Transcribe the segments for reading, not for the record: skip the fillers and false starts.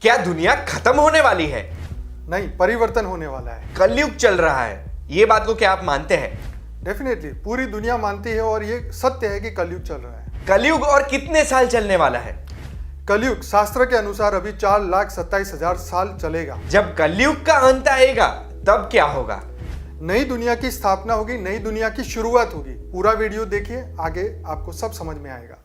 क्या दुनिया खत्म होने वाली है? नहीं, परिवर्तन होने वाला है। कलयुग चल रहा है, ये बात को क्या आप मानते हैं? डेफिनेटली पूरी दुनिया मानती है और ये सत्य है कि कलयुग चल रहा है। कलयुग और कितने साल चलने वाला है? कलयुग शास्त्र के अनुसार अभी 4,27,000 साल चलेगा। जब कलयुग का अंत आएगा तब क्या होगा? नई दुनिया की स्थापना होगी, नई दुनिया की शुरुआत होगी। पूरा वीडियो देखिए, आगे आपको सब समझ में आएगा।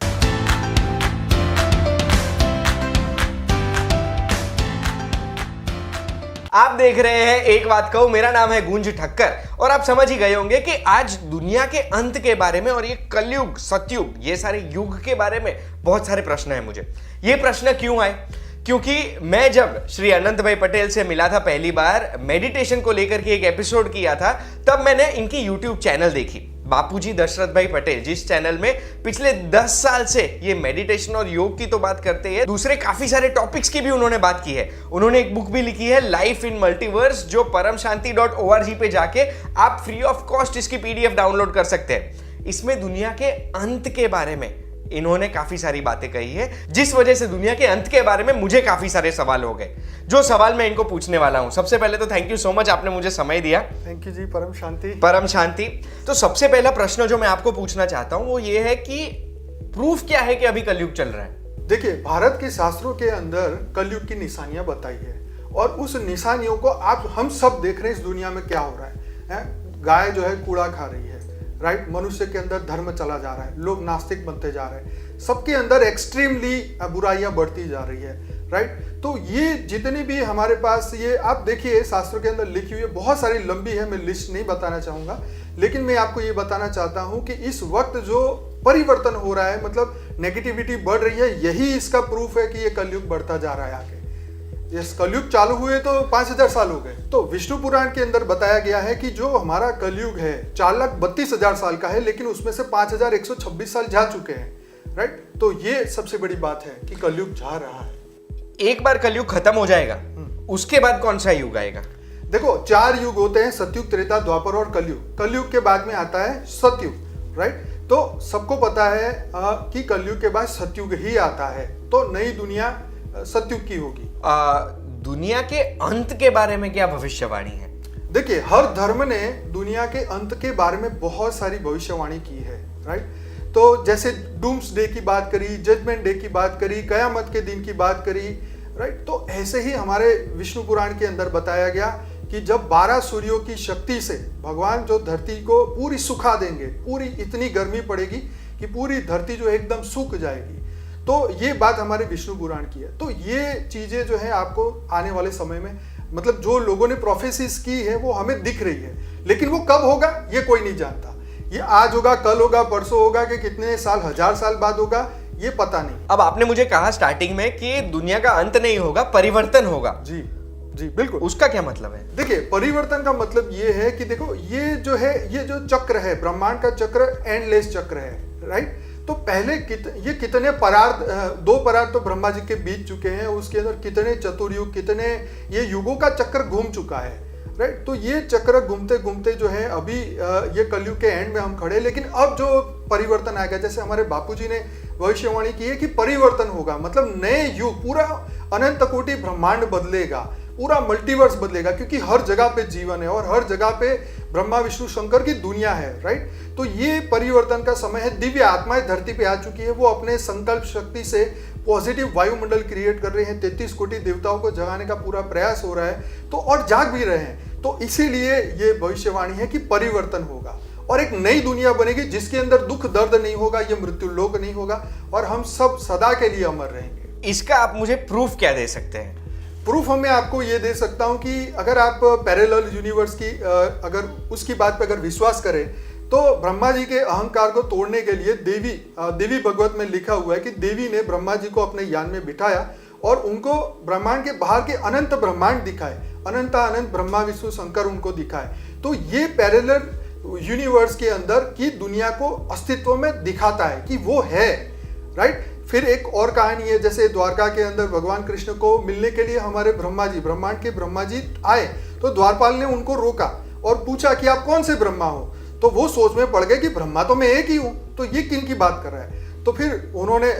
आप देख रहे हैं एक बात कहूं, मेरा नाम है गूंज ठक्कर और आप समझ ही गए होंगे कि आज दुनिया के अंत के बारे में और ये कलयुग, सतयुग, ये सारे युग के बारे में बहुत सारे प्रश्न हैं मुझे। ये प्रश्न क्यों आए? क्योंकि मैं जब श्री अनंत भाई पटेल से मिला था पहली बार, मेडिटेशन को लेकर के एक एपिसोड किया था, तब मैंने इनकी यूट्यूब चैनल देखी, बापूजी दशरथ भाई पटेल, जिस चैनल में पिछले 10 साल से ये मेडिटेशन और योग की तो बात करते हैं, दूसरे काफी सारे टॉपिक्स की भी उन्होंने बात की है। उन्होंने एक बुक भी लिखी है, लाइफ इन मल्टीवर्स, जो paramshanti.org पे जाके आप फ्री ऑफ कॉस्ट इसकी पीडीएफ डाउनलोड कर सकते हैं। इसमें दुनिया के अंत के बारे में इन्होंने काफी सारी बातें कही है, जिस वजह से दुनिया के अंत के बारे में मुझे काफी सारे सवाल हो गए, जो सवाल मैं इनको पूछने वाला हूं। सबसे पहले तो थैंक यू सो मच, आपने मुझे समय दिया। थैंक यू जी। परम शांति। परम शांति। तो सबसे पहला प्रश्न जो मैं आपको पूछना चाहता हूं वो ये है कि प्रूफ क्या है कि अभी कलयुग चल रहा है? देखिए, भारत के शास्त्रों के अंदर कलयुग की निशानियां बताई है और उस निशानियों को हम सब देख रहे हैं। इस दुनिया में क्या हो रहा है? गाय जो है कूड़ा खा रही है, राइट? मनुष्य के अंदर धर्म चला जा रहा है, लोग नास्तिक बनते जा रहे हैं, सबके अंदर एक्सट्रीमली बुराइयां बढ़ती जा रही है, राइट? तो ये जितनी भी हमारे पास, ये आप देखिए शास्त्रों के अंदर लिखी हुई है, बहुत सारी लंबी है, मैं लिस्ट नहीं बताना चाहूंगा, लेकिन मैं आपको ये बताना चाहता हूं कि इस वक्त जो परिवर्तन हो रहा है, मतलब नेगेटिविटी बढ़ रही है, यही इसका प्रूफ है कि ये कलयुग बढ़ता जा रहा है आगे। ये कलयुग चालू हुए तो 5,000 साल हो गए। तो विष्णु पुराण के अंदर बताया गया है कि जो हमारा कलयुग है 4,32,000 साल का है, लेकिन उसमें से 5,126 साल जा चुके हैं, राइट? तो ये सबसे बड़ी बात है कि कलयुग जा रहा है। एक बार कलयुग खत्म हो जाएगा, उसके बाद कौन सा युग आएगा? देखो, 4 युग होते हैं, सतयुग, त्रेता, द्वापर और कलयुग। कलयुग के बाद में आता है सतयुग, राइट? तो सबको पता है कि कलयुग के बाद सतयुग ही आता है, तो नई दुनिया सतयुग की होगी। दुनिया के अंत के बारे में क्या भविष्यवाणी है? देखिए, हर धर्म ने दुनिया के अंत के बारे में बहुत सारी भविष्यवाणी की है, राइट? तो जैसे डूम्स डे की बात करी, जजमेंट डे की बात करी, कयामत के दिन की बात करी, राइट? तो ऐसे ही हमारे विष्णु पुराण के अंदर बताया गया कि जब 12 सूर्यों की शक्ति से भगवान जो धरती को पूरी सुखा देंगे, पूरी इतनी गर्मी पड़ेगी कि पूरी धरती जो एकदम सूख जाएगी। तो ये बात हमारे विष्णु पुराण की है। तो ये चीजें जो है आपको आने वाले समय में, मतलब जो लोगों ने प्रोफेसीज की है वो हमें दिख रही है, लेकिन वो कब होगा ये कोई नहीं जानता। ये आज होगा, कल होगा, परसों होगा, कि कितने साल, 1000 साल बाद होगा, ये पता नहीं। अब आपने मुझे कहा स्टार्टिंग में कि दुनिया का अंत नहीं होगा, परिवर्तन होगा। जी जी, बिल्कुल। उसका क्या मतलब है? देखिए, परिवर्तन का मतलब ये है कि देखो, ये जो है, ये जो चक्र है, ब्रह्मांड का चक्र एंडलेस चक्र है, राइट? तो पहले ये कितने परार्थ, 2 परार्थ तो ब्रह्मा जी के बीत चुके हैं, उसके अंदर कितने चतुर्युग, कितने ये युगों का चक्र घूम चुका है, राइट? तो ये चक्र घूमते घूमते जो है अभी ये कलयुग के एंड में हम खड़े। लेकिन अब जो परिवर्तन आएगा, जैसे हमारे बापूजी ने भविष्यवाणी की है कि परिवर्तन होगा, मतलब नए युग, पूरा अनंत कोटि ब्रह्मांड बदलेगा, पूरा मल्टीवर्स बदलेगा, क्योंकि हर जगह पे जीवन है और हर जगह पे ब्रह्मा विष्णु शंकर की दुनिया है, राइट? तो ये परिवर्तन का समय है। दिव्य आत्माएं धरती पे आ चुकी है, वो अपने संकल्प शक्ति से पॉजिटिव वायुमंडल क्रिएट कर रहे हैं, 33 कोटि देवताओं को जगाने का पूरा प्रयास हो रहा है, तो और जाग भी रहे हैं। तो इसीलिए ये भविष्यवाणी है कि परिवर्तन होगा और एक नई दुनिया बनेगी, जिसके अंदर दुख दर्द नहीं होगा, ये मृत्यु लोक नहीं होगा, और हम सब सदा के लिए अमर रहेंगे। इसका आप मुझे प्रूफ क्या दे सकते हैं? प्रूफ मैं आपको ये दे सकता हूं कि अगर आप पैरेलल यूनिवर्स की अगर उसकी बात पे अगर विश्वास करें, तो ब्रह्मा जी के अहंकार को तोड़ने के लिए देवी भगवत में लिखा हुआ है कि देवी ने ब्रह्मा जी को अपने यान में बिठाया और उनको ब्रह्मांड के बाहर के अनंत ब्रह्मांड दिखाए, अनंत ब्रह्मा विष्णु शंकर उनको दिखाए। तो ये पैरेलल यूनिवर्स के अंदर की दुनिया को अस्तित्व में दिखाता है कि वो है, राइट? फिर एक और कहानी है, जैसे द्वारका के अंदर भगवान कृष्ण को मिलने के लिए हमारे ब्रह्मा जी, ब्रह्मांड के ब्रह्मा जी आए, तो द्वारपाल ने उनको रोका और पूछा कि आप कौन से ब्रह्मा हो? तो वो सोच में पड़ गए कि ब्रह्मा तो मैं एक ही हूं, तो ये किन की बात कर रहा है? तो फिर उन्होंने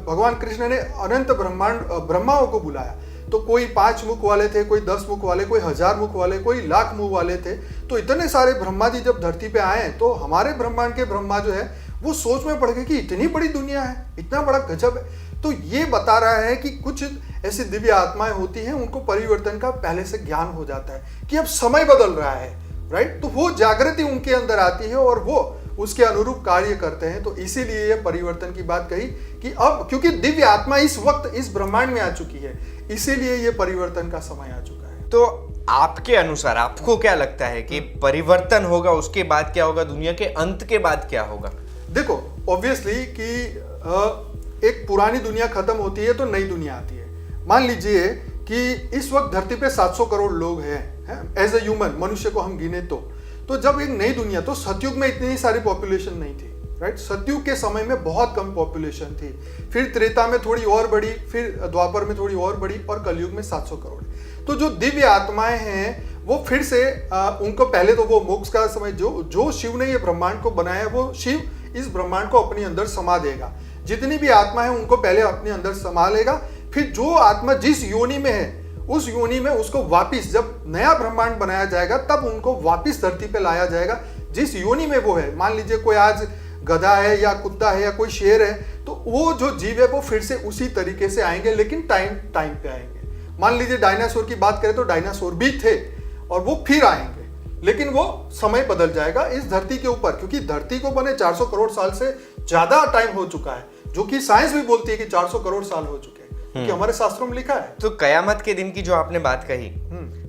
भगवान कृष्ण ने अनंत ब्रह्मांड ब्रह्माओं को बुलाया, तो कोई 5 मुख वाले थे, कोई 10 मुख वाले, कोई 1000 मुख वाले, कोई लाख मुख वाले थे। तो इतने सारे ब्रह्मा जी जब धरती पे आए तो हमारे ब्रह्मांड के ब्रह्मा जो है वो सोच में पड़ गए कि इतनी बड़ी दुनिया है, इतना बड़ा गजब है। तो ये बता रहा है कि कुछ ऐसी दिव्य आत्माएं होती हैं, उनको परिवर्तन का पहले से ज्ञान हो जाता है कि अब समय बदल रहा है, राइट। तो वो जागृति उनके अंदर आती है और वो उसके अनुरूप कार्य करते हैं। तो इसीलिए ये परिवर्तन की बात कही कि अब क्योंकि दिव्य आत्मा इस वक्त इस ब्रह्मांड में आ चुकी है, इसीलिए ये परिवर्तन का समय आ चुका है। तो आपके अनुसार आपको क्या लगता है कि परिवर्तन होगा, उसके बाद क्या होगा, दुनिया के अंत के बाद क्या होगा? देखो, ऑब्वियसली कि एक पुरानी दुनिया खत्म होती है तो नई दुनिया आती है। मान लीजिए कि इस वक्त धरती पे 700 करोड़ लोग हैं एज ए ह्यूमन, मनुष्य को हम गिने तो जब एक नई दुनिया, तो सतयुग में इतनी सारी पॉपुलेशन नहीं थी, राइट। सतयुग के समय में बहुत कम पॉपुलेशन थी, फिर त्रेता में थोड़ी और बढ़ी, फिर द्वापर में थोड़ी और बढ़ी और कलयुग में 700 करोड़। तो जो दिव्य आत्माएं हैं वो फिर से उनको पहले तो वो मोक्ष का समय, जो शिव ने ये ब्रह्मांड को बनाया, वो शिव इस ब्रह्मांड को अपने अंदर समा देगा। जितनी भी आत्मा है उनको पहले अपने अंदर समा लेगा, फिर जो आत्मा जिस योनि में है उस योनि में उसको वापिस, जब नया ब्रह्मांड बनाया जाएगा तब उनको वापिस धरती पे लाया जाएगा जिस योनि में वो है। मान लीजिए कोई आज गधा है या कुत्ता है या कोई शेर है, तो वो जो जीव है वो फिर से उसी तरीके से आएंगे, लेकिन टाइम पे आएंगे। मान लीजिए डायनासोर की बात करें तो डायनासोर भी थे और वो फिर आएंगे, लेकिन वो समय बदल जाएगा इस धरती के ऊपर, क्योंकि धरती को बने 400 करोड़ साल से ज्यादा टाइम हो चुका है, जो कि साइंस भी बोलती है कि 400 करोड़ साल हो चुके हैं, क्योंकि हमारे शास्त्रों में लिखा है। तो कयामत के दिन की जो आपने बात कही,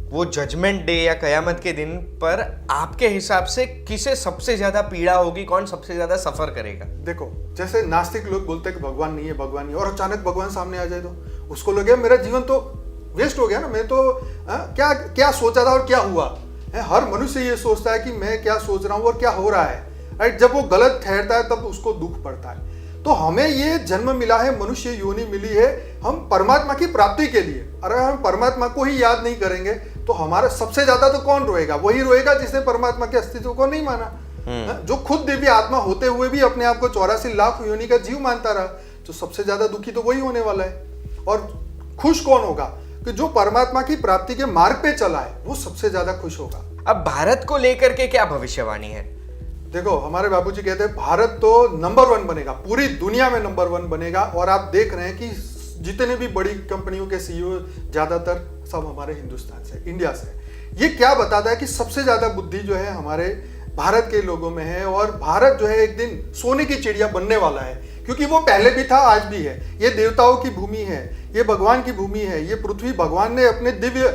वो जजमेंट डे या कयामत के दिन पर आपके हिसाब से किसे सबसे ज्यादा पीड़ा होगी, कौन सबसे ज्यादा सफर करेगा? देखो, जैसे नास्तिक लोग बोलते हैं कि भगवान नहीं है, भगवान नहीं है, और अचानक भगवान सामने आ जाए तो उसको लगे मेरा जीवन तो वेस्ट हो गया ना, मैं तो क्या क्या सोचा था और क्या हुआ है। हर मनुष्य ये सोचता है कि मैं क्या सोच रहा हूँ और क्या हो रहा है, राइट। जब वो गलत ठहरता है तब उसको दुख पड़ता है। तो हमें ये जन्म मिला है, मनुष्य योनि मिली है हम परमात्मा की प्राप्ति के लिए। अगर हम परमात्मा को ही याद नहीं करेंगे तो हमारा सबसे ज्यादा तो कौन रोएगा? वही रोएगा जिसने परमात्मा के अस्तित्व को नहीं माना, जो खुद दिव्य आत्मा होते हुए भी अपने आप को 84 लाख योनि का जीव मानता रहा। तो सबसे ज्यादा दुखी तो वही होने वाला है। और खुश कौन होगा? कि जो परमात्मा की प्राप्ति के मार्ग पे चला है वो सबसे ज्यादा खुश होगा। अब भारत को लेकर के क्या भविष्यवाणी है? देखो, हमारे बाबूजी कहते हैं भारत तो नंबर 1 बनेगा, पूरी दुनिया में नंबर 1 बनेगा। और आप देख रहे हैं कि जितने भी बड़ी कंपनियों के सीईओ ज्यादातर सब हमारे हिंदुस्तान से, इंडिया से। ये क्या बताता है कि सबसे ज्यादा बुद्धि जो है हमारे भारत के लोगों में है, और भारत जो है एक दिन सोने की चिड़िया बनने वाला है, क्योंकि वो पहले भी था, आज भी है। ये देवताओं की भूमि है, ये भगवान की भूमि है। ये पृथ्वी भगवान ने अपने दिव्य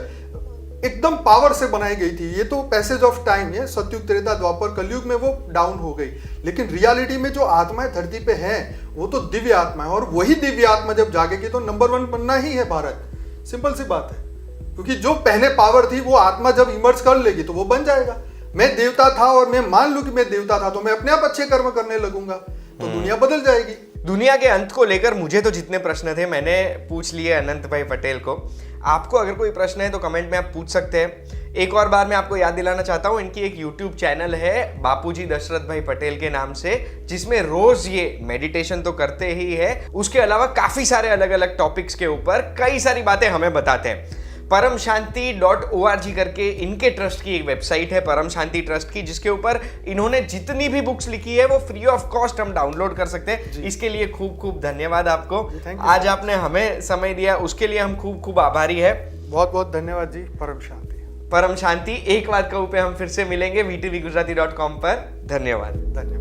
एकदम पावर से बनाई गई थी। ये तो पैसेज ऑफ टाइम है, सतयुग, त्रेता, द्वापर, कलयुग में वो डाउन हो गई, लेकिन रियलिटी में जो आत्माएं धरती पे हैं वो तो दिव्य आत्मा है। और वही दिव्य आत्मा जब जागेगी तो नंबर 1 बनना ही है भारत। सिंपल सी बात है, क्योंकि जो पहले पावर थी वो आत्मा जब इमर्ज कर लेगी तो वो बन जाएगा। मैं देवता था और मैं मान लूं कि मैं देवता था तो मैं अपने आप अच्छे कर्म करने लगूंगा, तो दुनिया बदल जाएगी। दुनिया के अंत को लेकर मुझे तो जितने प्रश्न थे मैंने पूछ लिए अनंत भाई पटेल को। आपको अगर कोई प्रश्न है तो कमेंट में आप पूछ सकते हैं। एक और बार मैं आपको याद दिलाना चाहता हूं, इनकी एक यूट्यूब चैनल है बापूजी दशरथ भाई पटेल के नाम से, जिसमें रोज ये मेडिटेशन तो करते ही है, उसके अलावा काफी सारे अलग अलग टॉपिक्स के ऊपर कई सारी बातें हमें बताते हैं। परमशांति.org करके इनके ट्रस्ट की एक वेबसाइट है, परम शांति ट्रस्ट की, जिसके ऊपर इन्होंने जितनी भी बुक्स लिखी है वो फ्री ऑफ कॉस्ट हम डाउनलोड कर सकते हैं। इसके लिए खूब खूब धन्यवाद आपको। आज आपने हमें समय दिया, उसके लिए हम खूब खूब आभारी है। बहुत बहुत धन्यवाद जी। परम शांति। परम शांति। एक बात कहूं पे हम फिर से मिलेंगे VTVGujarati.com पर। धन्यवाद।